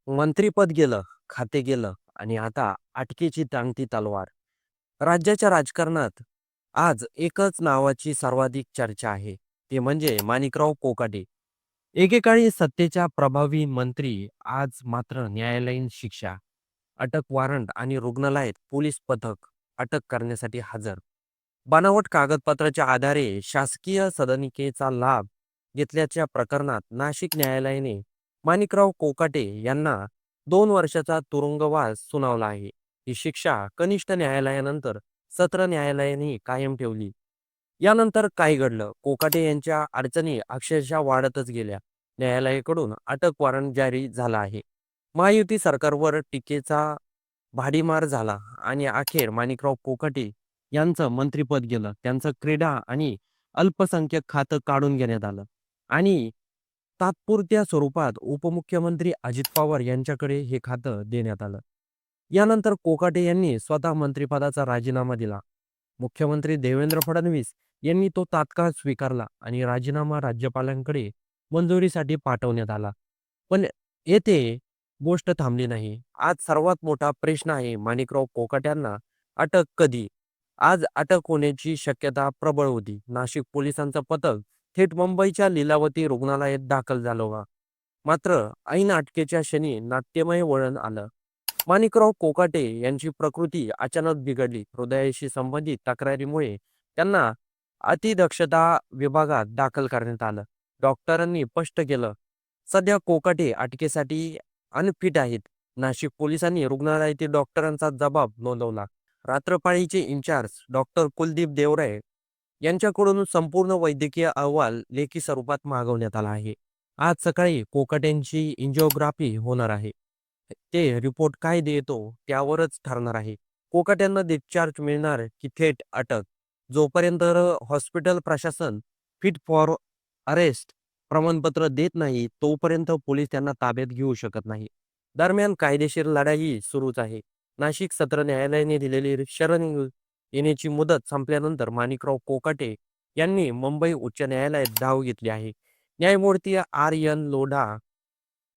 मंत्रिपद गेलं, खाते गेलं आणि आता अटकेची टांगती तलवार. राज्याच्या राजकारणात आज एकच नावाची सर्वाधिक चर्चा आहे. ते म्हणजे माणिकराव कोकाटे. एकेकाळी सत्तेच्या प्रभावी मंत्री, आज मात्र न्यायालयीन शिक्षा, अटक वॉरंट आणि रुग्णालयात पोलीस पथक अटक करण्यासाठी हजर. बनावट कागदपत्राच्या आधारे शासकीय सदनिकेचा लाभ घेतल्याच्या प्रकरणात नाशिक न्यायालयाने माणिकराव कोकाटे यांना 2 वर्षाचा तुरुंगवास सुनावला आहे. ही शिक्षा कनिष्ठ न्यायालयानंतर सत्र न्यायालयाने कायम ठेवली. यानंतर काय घडलं? कोकाटे यांच्या अडचणी अक्षरशः वाढतच गेल्या. न्यायालयाकडून अटक वॉरंट जारी झाला आहे. महायुती सरकारवर टीकेचा भाडीमार झाला आणि अखेर माणिकराव कोकाटे यांचं मंत्रिपद गेलं. त्यांचं क्रीडा आणि अल्पसंख्याक खातं काढून घेण्यात आलं आणि तात्पुरत्या स्वरूपात उपमुख्यमंत्री अजित पवार यांच्याकडे हे खातं देण्यात आलं. यानंतर कोकाटे यांनी स्वतः मंत्रिपदाचा राजीनामा दिला. मुख्यमंत्री देवेंद्र फडणवीस यांनी तो तात्काळ स्वीकारला आणि राजीनामा राज्यपालांकडे मंजुरीसाठी पाठवण्यात आला. पण येथे गोष्ट थांबली नाही. आज सर्वात मोठा प्रश्न आहे, माणिकराव कोकाट्यांना अटक कधी? आज अटक होण्याची शक्यता प्रबळ होती. नाशिक पोलिसांचं पथक थेट मुंबईच्या लीलावती रुग्णालयात दाखल झालं होतं. मात्र ऐन अटकेच्या क्षणी नाट्यमय वळण आलं. माणिकराव कोकाटे यांची प्रकृती अचानक बिघडली. हृदयाशी संबंधित तक्रारीमुळे त्यांना अतिदक्षता विभागात दाखल करण्यात आलं. डॉक्टरांनी स्पष्ट केलं, सध्या कोकाटे अटकेसाठी अनफिट आहेत. नाशिक पोलिसांनी रुग्णालयातील डॉक्टरांचा जबाब नोंदवला. रात्रपाळीचे इंचार्ज डॉक्टर कुलदीप देवराय यांच्याकडून संपूर्ण वैद्यकीय अहवाल लेखी स्वरूपात मागवण्यात आला आहे. आज सकाळी कोकाटेंची एंजिओग्राफी होणार आहे. ते रिपोर्ट काय देतो त्यावरच ठरणार आहे. कोकाट्यांना डिस्चार्ज मिळणार की थेट अटक? जोपर्यंत हॉस्पिटल प्रशासन फिट फॉर अरेस्ट प्रमाणपत्र देत नाही, तोपर्यंत पोलीस त्यांना ताब्यात घेऊ शकत नाही. दरम्यान कायदेशीर लढाई सुरूच आहे. नाशिक सत्र न्यायालयाने दिलेली शरण येण्याची मुदत संपल्यानंतर माणिकराव कोकाटे यांनी मुंबई उच्च न्यायालयात धाव घेतली आहे. न्यायमूर्ती आर एन लोढा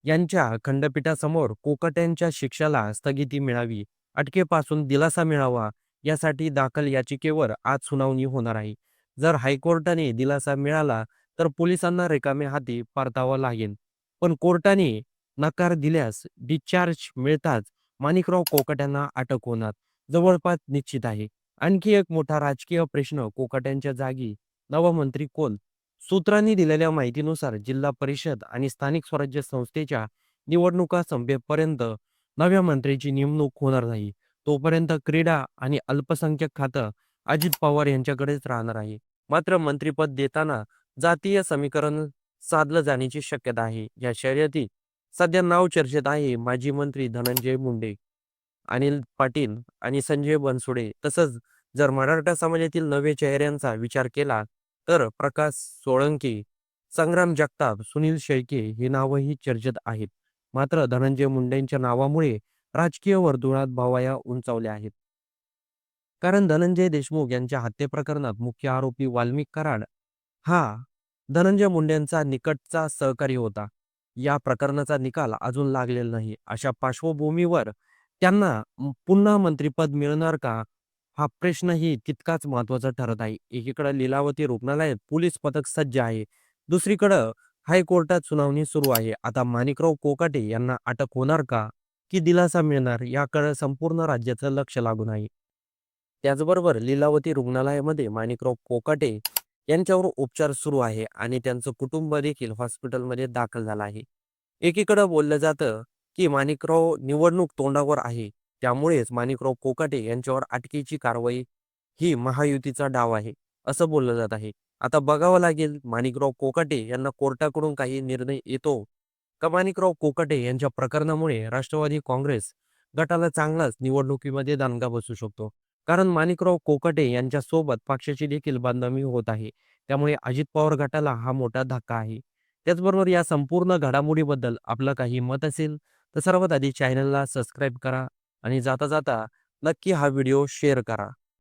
यांच्या खंडपीठासमोर कोकाट्यांच्या शिक्षेला स्थगिती मिळावी, अटकेपासून दिलासा मिळावा यासाठी दाखल याचिकेवर आज सुनावणी होणार आहे. जर हायकोर्टाने दिलासा मिळाला तर पोलिसांना रिकाम्या हाती परतावं लागेल. पण कोर्टाने नकार दिल्यास डिस्चार्ज मिळताच माणिकराव कोकाट्यांना अटक होणार जवळपास निश्चित आहे. आणखी एक मोठा राजकीय प्रश्न, कोकाट्यांच्या जागी नवा मंत्री कोण? सूत्रांनी दिलेल्या माहितीनुसार जिल्हा परिषद आणि स्थानिक स्वराज्य संस्थेच्या निवडणुका संपेपर्यंत नव्या मंत्र्याची नेमणूक होणार नाही. तोपर्यंत क्रीडा आणि अल्पसंख्याक खातं अजित पवार यांच्याकडेच राहणार आहे. मात्र मंत्रिपद देताना जातीय समीकरण साधलं जाण्याची शक्यता आहे. या शर्यतीत सध्या नाव चर्चेत आहे माजी मंत्री धनंजय मुंडे, अनिल पाटील आणि संजय बनसोडे. तसंच जर मराठा समाजातील नवे चेहऱ्यांचा विचार केला तर प्रकाश सोळंकी, संग्राम जगताप, सुनील शेळके ही नावही चर्चेत आहेत. मात्र धनंजय मुंडेंच्या नावामुळे राजकीय वर्तुळात भवाया उंचावल्या आहेत. कारण धनंजय देशमुख यांच्या हत्येप्रकरणात मुख्य आरोपी वाल्मिक कराड हा धनंजय मुंडेंचा निकटचा सहकारी होता. या प्रकरणाचा निकाल अजून लागलेला नाही. अशा पार्श्वभूमीवर त्यांना पुन्हा मंत्रिपद मिळणार का? हा प्रश्नही तितकाच महत्त्वाचा ठरत आहे. एकीकडे लीलावती रुग्णालयात पोलीस पथक सज्ज आहे. दुसरीकडं हायकोर्टात सुनावणी सुरू आहे. आता माणिकराव कोकाटे यांना अटक होणार का? की दिलासा मिळणार? याकडे संपूर्ण राज्याचं लक्ष लागून आहे. त्याचबरोबर लीलावती रुग्णालयामध्ये माणिकराव कोकाटे यांच्यावर उपचार सुरू आहे आणि त्यांचं कुटुंब देखील हॉस्पिटलमध्ये दाखल झालं आहे. एकीकडे बोललं जातं की माणिकराव निवडणूक तोंडावर आहे, त्यामुळेच माणिकराव कोकाटे यांच्यावर अटकेची कारवाई ही महायुतीचा डाव आहे, असं बोललं जात आहे. आता बघावं लागेल माणिकराव कोकाटे यांना कोर्टाकडून काही निर्णय येतो का? माणिकराव कोकाटे यांच्या प्रकरणामुळे राष्ट्रवादी काँग्रेस गटाला चांगलाच निवडणुकीमध्ये दांडगा बसू शकतो. कारण माणिकराव कोकाटे यांच्या सोबत पक्षाची देखील बांधणी होत आहे. त्यामुळे अजित पवार गटाला हा मोठा धक्का आहे. त्याचबरोबर या संपूर्ण घडामोडीबद्दल आपलं काही मत असेल तर सर्वात आधी चॅनलला सबस्क्राईब करा आणि जाता जाता नक्की हा व्हिडिओ शेअर करा.